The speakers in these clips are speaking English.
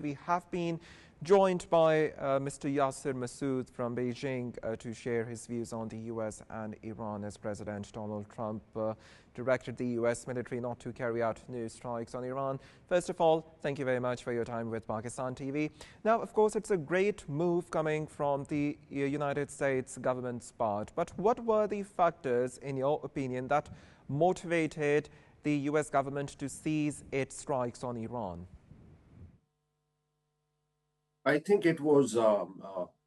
We have been joined by Mr. Yasir Masood from Beijing to share his views on the U.S. and Iran, as President Donald Trump directed the U.S. military not to carry out new strikes on Iran. First of all, thank you very much for your time with Pakistan TV. Now, of course, it's a great move coming from the United States government's part. But what were the factors, in your opinion, that motivated the U.S. government to cease its strikes on Iran? I think it was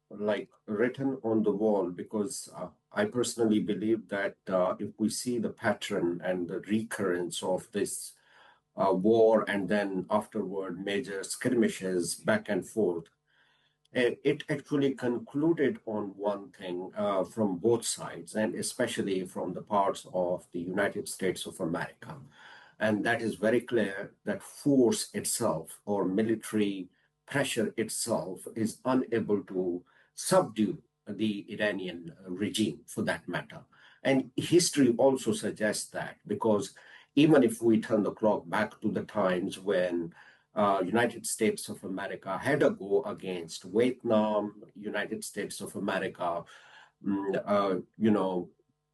like written on the wall because I personally believe that if we see the pattern and the recurrence of this war and then afterward major skirmishes back and forth, it actually concluded on one thing from both sides, and especially from the parts of the United States of America. And that is very clear that force itself or military pressure itself is unable to subdue the Iranian regime for that matter. And history also suggests that, because even if we turn the clock back to the times when United States of America had a go against Vietnam, United States of America,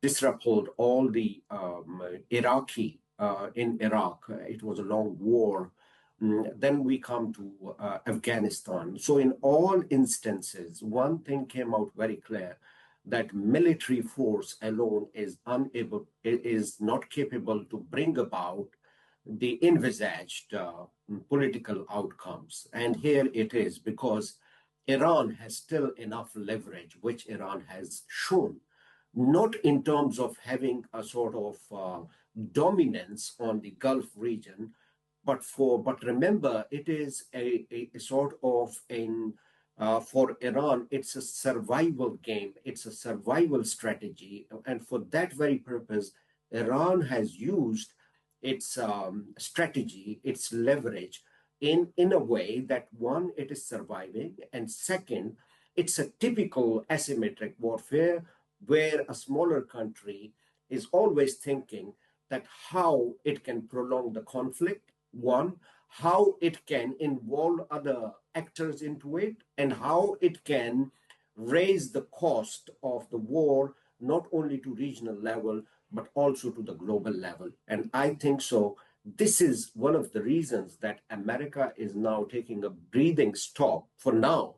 disrupted all the Iraqi in Iraq. It was a long war. Then we come to Afghanistan. So in all instances, one thing came out very clear, that military force alone is not capable to bring about the envisaged political outcomes. And here it is, because Iran has still enough leverage, which Iran has shown, not in terms of having a sort of dominance on the Gulf region, but remember, it is a sort of for Iran, it's a survival game, it's a survival strategy, and for that very purpose, Iran has used its strategy, its leverage, in a way that, one, it is surviving, and second, it's a typical asymmetric warfare where a smaller country is always thinking that how it can prolong the conflict, one, how it can involve other actors into it, and how it can raise the cost of the war, not only to regional level, but also to the global level. And I think so. This is one of the reasons that America is now taking a breathing stop for now,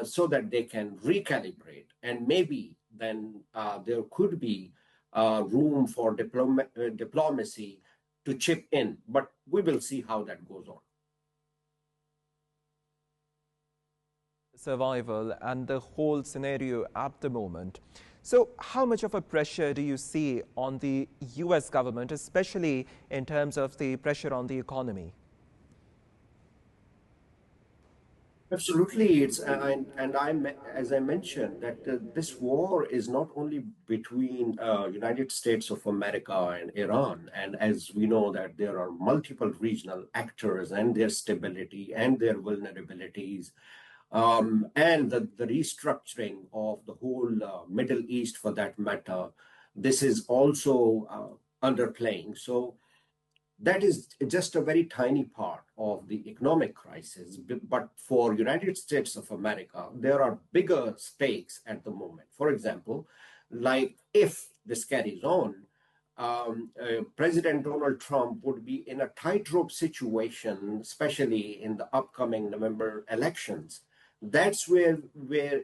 so that they can recalibrate. And maybe then there could be room for diplomacy to chip in, but we will see how that goes on. Survival and the whole scenario at the moment. So how much of a pressure do you see on the U.S. government, especially in terms of the pressure on the economy? Absolutely, as I mentioned, that this war is not only between United States of America and Iran, and as we know that there are multiple regional actors and their stability and their vulnerabilities, and the restructuring of the whole Middle East, for that matter, this is also underplaying. So that is just a very tiny part of the economic crisis. But for United States of America, there are bigger stakes at the moment. For example, like if this carries on, President Donald Trump would be in a tightrope situation, especially in the upcoming November elections. That's where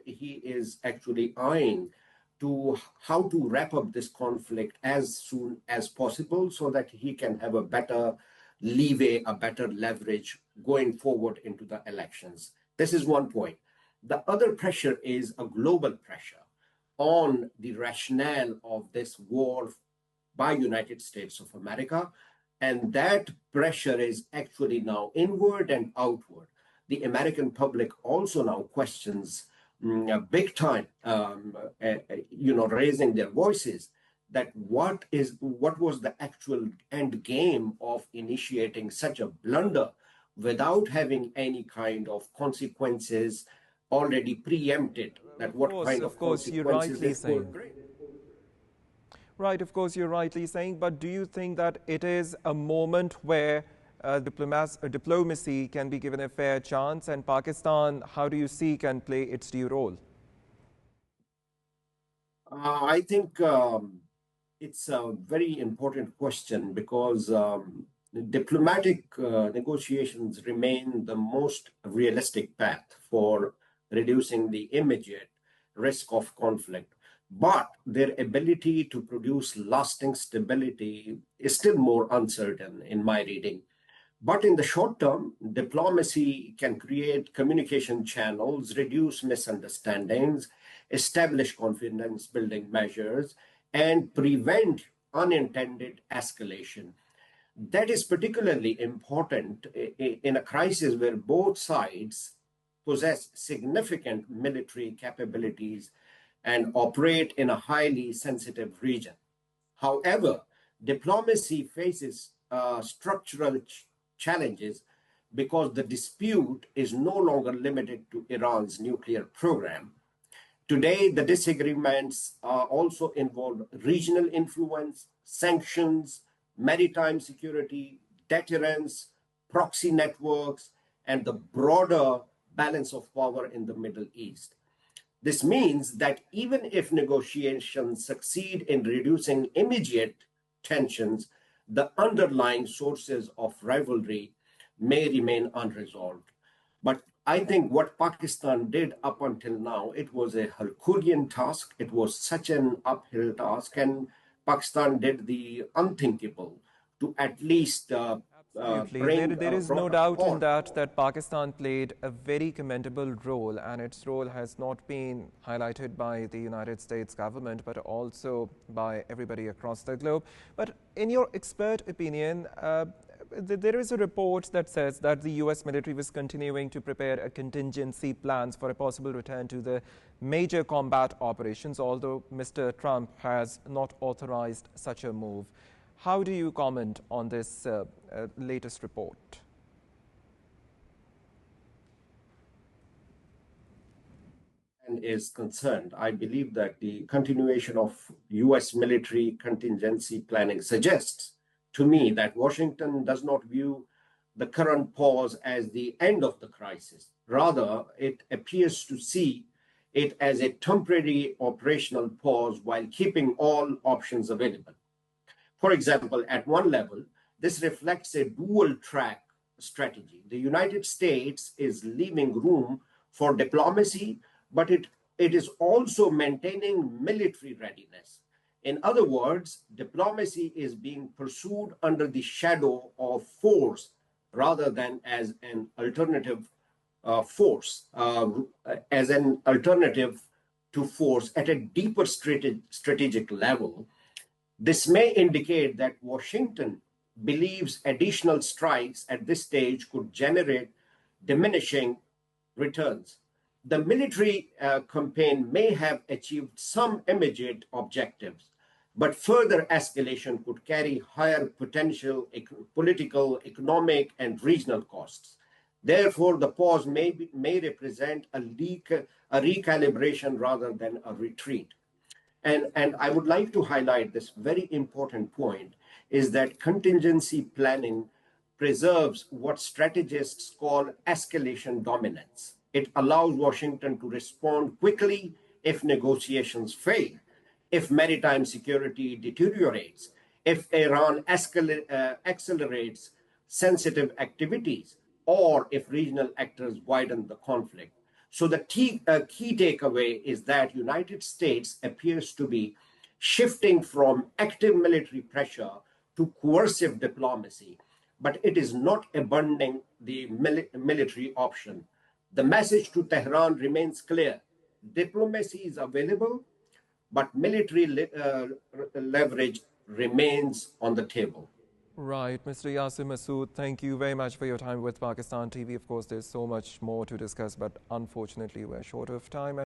he is actually eyeing to how to wrap up this conflict as soon as possible, so that he can have a better leeway, a better leverage going forward into the elections. This is one point. The other pressure is a global pressure on the rationale of this war by United States of America. And that pressure is actually now inward and outward. The American public also now questions big time, raising their voices, that what was the actual end game of initiating such a blunder without having any kind of consequences already preempted, that what kind of consequences this would bring. Right, of course, you're rightly saying, but do you think that it is a moment where diplomacy can be given a fair chance? And Pakistan, how do you see can play its due role? I think it's a very important question because diplomatic negotiations remain the most realistic path for reducing the immediate risk of conflict. But their ability to produce lasting stability is still more uncertain in my reading. But in the short term, diplomacy can create communication channels, reduce misunderstandings, establish confidence building measures, and prevent unintended escalation. That is particularly important in a crisis where both sides possess significant military capabilities and operate in a highly sensitive region. However, diplomacy faces structural challenges because the dispute is no longer limited to Iran's nuclear program. Today, the disagreements also involve regional influence, sanctions, maritime security, deterrence, proxy networks, and the broader balance of power in the Middle East. This means that even if negotiations succeed in reducing immediate tensions, the underlying sources of rivalry may remain unresolved. But I think what Pakistan did up until now, it was a Herculean task. It was such an uphill task, and Pakistan did the unthinkable to at least Absolutely. There is no brought a doubt in pause. that Pakistan played a very commendable role, and its role has not been highlighted by the United States government, but also by everybody across the globe. But in your expert opinion, there is a report that says that the U.S. military was continuing to prepare a contingency plans for a possible return to the major combat operations, although Mr. Trump has not authorized such a move. How do you comment on this latest report? Is concerned, I believe that the continuation of US military contingency planning suggests to me that Washington does not view the current pause as the end of the crisis. Rather, it appears to see it as a temporary operational pause while keeping all options available. For example, at one level, this reflects a dual track strategy. The United States is leaving room for diplomacy, but it is also maintaining military readiness. In other words, diplomacy is being pursued under the shadow of force rather than as an alternative as an alternative to force at a deeper strategic level. This may indicate that Washington believes additional strikes at this stage could generate diminishing returns. The military campaign may have achieved some immediate objectives, but further escalation could carry higher potential political, economic, and regional costs. Therefore, the pause may represent a recalibration rather than a retreat. And I would like to highlight this very important point is that contingency planning preserves what strategists call escalation dominance. It allows Washington to respond quickly if negotiations fail, if maritime security deteriorates, if Iran accelerates sensitive activities, or if regional actors widen the conflict. So the key takeaway is that United States appears to be shifting from active military pressure to coercive diplomacy, but it is not abandoning the military option. The message to Tehran remains clear. Diplomacy is available, but military leverage remains on the table. Right, Mr. Yasir Masood, thank you very much for your time with Pakistan TV. Of course, there's so much more to discuss, but unfortunately, we're short of time.